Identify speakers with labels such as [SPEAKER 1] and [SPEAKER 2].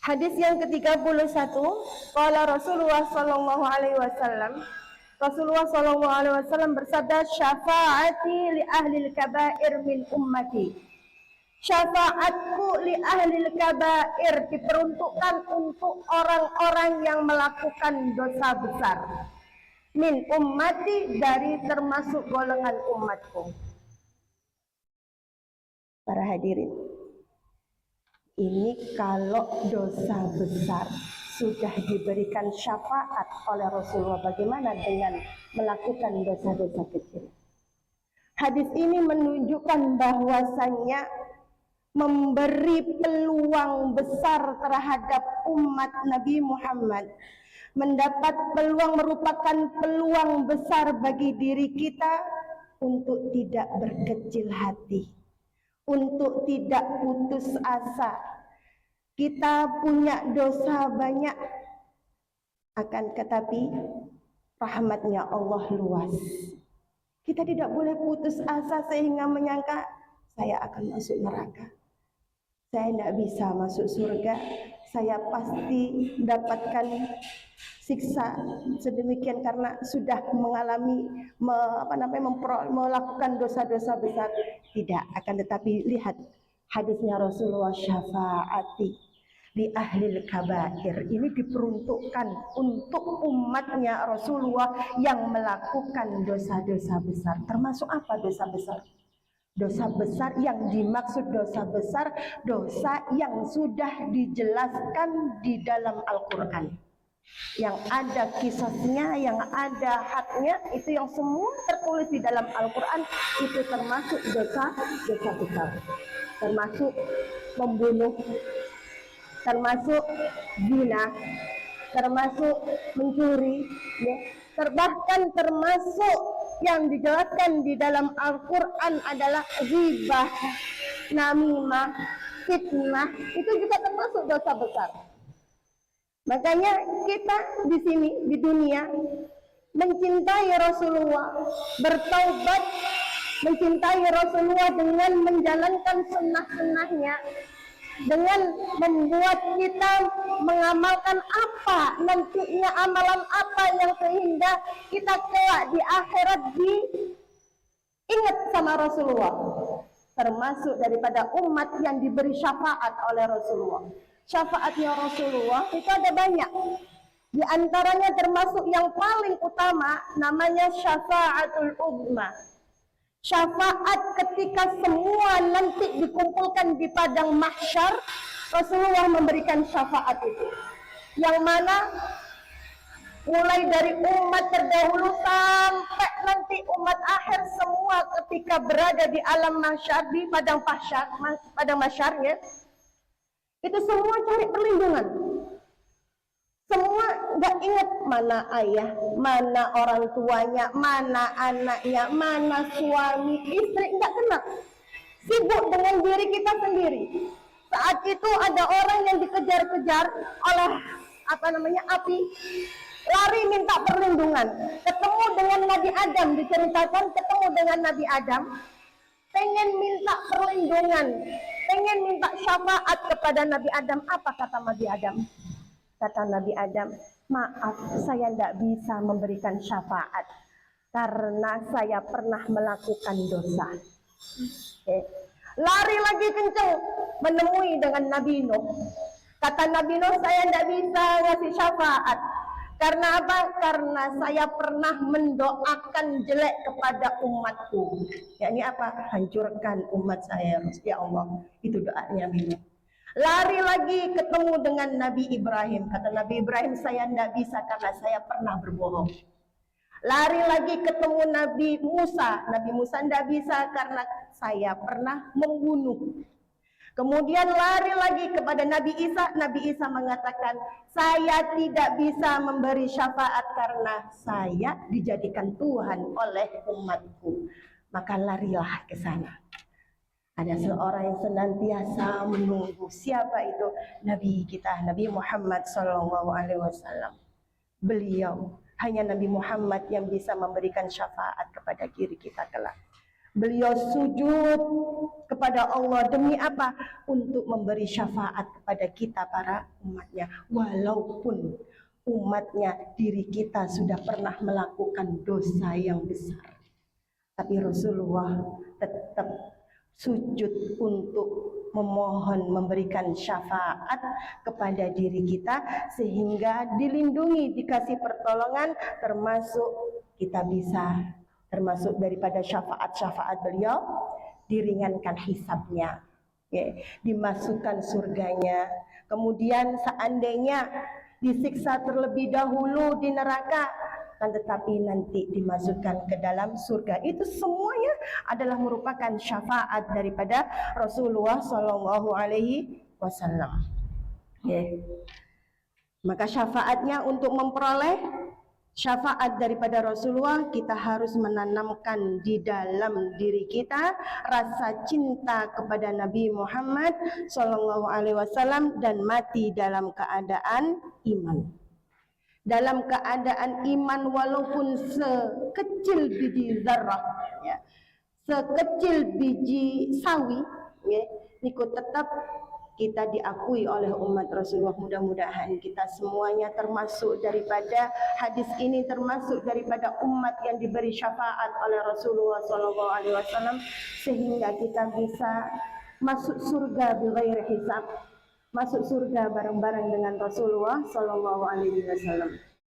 [SPEAKER 1] Hadis yang ke-31, qala Rasulullah sallallahu alaihi wasallam, Rasulullah sallallahu alaihi wasallam bersabda, syafaati li ahli al-kaba'ir min ummati. Syafaatku li ahli al-kaba'ir diperuntukkan untuk orang-orang yang melakukan dosa besar. Min ummati, dari termasuk golongan umatku. Para hadirin, ini kalau dosa besar sudah diberikan syafaat oleh Rasulullah, bagaimana dengan melakukan dosa-dosa kecil? Hadis ini menunjukkan bahwasannya memberi peluang besar terhadap umat Nabi Muhammad. Mendapat peluang merupakan peluang besar bagi diri kita untuk tidak berkecil hati, untuk tidak putus asa. Kita punya dosa banyak, akan tetapi rahmatnya Allah luas. Kita tidak boleh putus asa sehingga menyangka saya akan masuk neraka, saya tidak bisa masuk surga, saya pasti mendapatkan siksa sedemikian karena sudah mengalami melakukan dosa-dosa besar. Tidak, akan tetapi lihat hadisnya Rasulullah, syafaati li ahlil kabair. Ini diperuntukkan untuk umatnya Rasulullah yang melakukan dosa-dosa besar. Termasuk apa dosa besar? Dosa besar yang dimaksud dosa besar, dosa yang sudah dijelaskan di dalam Al-Quran, yang ada kisahnya, yang ada hadnya, itu yang semua tertulis di dalam Al-Quran. Itu termasuk dosa besar, termasuk membunuh, termasuk zina, termasuk mencuri, ya. Bahkan termasuk yang dijelaskan di dalam Al-Quran adalah ghibah, namimah, fitnah, itu juga termasuk dosa besar. Makanya kita di sini di dunia mencintai Rasulullah, bertaubat, mencintai Rasulullah dengan menjalankan sunnah-sunnahnya, dengan membuat kita mengamalkan apa nantinya, amalan apa yang sehingga kita kelak di akhirat diingat sama Rasulullah. Termasuk daripada umat yang diberi syafaat oleh Rasulullah. Syafaatnya Rasulullah itu ada banyak. Di antaranya termasuk yang paling utama namanya syafaatul uzma. Syafaat ketika semua nanti dikumpulkan di padang mahsyar, Rasulullah memberikan syafaat itu. Yang mana mulai dari umat terdahulu sampai nanti umat akhir, semua ketika berada di alam mahsyar, di padang mahsyarnya, itu semua cari perlindungan. Semua nggak ingat mana ayah, mana orang tuanya, mana anaknya, mana suami, istri, nggak kenal. Sibuk dengan diri kita sendiri. Saat itu ada orang yang dikejar-kejar oleh api, lari minta perlindungan. Ketemu dengan Nabi Adam, diceritakan ketemu dengan Nabi Adam, pengen minta perlindungan, pengen minta syafaat kepada Nabi Adam. Apa kata Nabi Adam? Kata Nabi Adam, maaf, saya tidak bisa memberikan syafaat karena saya pernah melakukan dosa. Lari lagi kenceng menemui dengan Nabi Nuh. Kata Nabi Nuh, saya tidak bisa ngasih syafaat. Karena apa? Karena saya pernah mendoakan jelek kepada umatku. Ya, ini apa? Hancurkan umat saya, ya Allah. Itu doanya Nabi Nuh. Lari lagi ketemu dengan Nabi Ibrahim. Kata Nabi Ibrahim, saya tidak bisa karena saya pernah berbohong. Lari lagi ketemu Nabi Musa. Nabi Musa tidak bisa karena saya pernah membunuh. Kemudian lari lagi kepada Nabi Isa. Nabi Isa mengatakan, saya tidak bisa memberi syafaat karena saya dijadikan Tuhan oleh umatku. Maka larilah ke sana. Ada seorang yang senantiasa menunggu. Siapa itu? Nabi kita, Nabi Muhammad SAW. Beliau, hanya Nabi Muhammad yang bisa memberikan syafaat kepada diri kita kelak. Beliau sujud kepada Allah demi apa? Untuk memberi syafaat kepada kita para umatnya. Walaupun umatnya, diri kita sudah pernah melakukan dosa yang besar, tapi Rasulullah tetap sujud untuk memohon memberikan syafaat kepada diri kita sehingga dilindungi, dikasih pertolongan, termasuk kita bisa termasuk daripada syafaat-syafaat beliau, diringankan hisabnya, ya, dimasukkan surganya. Kemudian seandainya disiksa terlebih dahulu di neraka, kan tetapi nanti dimasukkan ke dalam surga. Itu semuanya adalah merupakan syafaat daripada Rasulullah Shallallahu Alaihi Wasallam. Ya. Maka syafaatnya, untuk memperoleh syafaat daripada Rasulullah, kita harus menanamkan di dalam diri kita rasa cinta kepada Nabi Muhammad Shallallahu Alaihi Wasallam dan mati dalam keadaan iman. Dalam keadaan iman walaupun sekecil biji zarrah, ya, sekecil biji sawi, ya, niku tetap kita diakui oleh umat Rasulullah. Mudah-mudahan kita semuanya termasuk daripada hadis ini, termasuk daripada umat yang diberi syafaat oleh Rasulullah SAW, sehingga kita bisa masuk surga bighairi hisab, masuk surga bareng-bareng dengan Rasulullah SAW.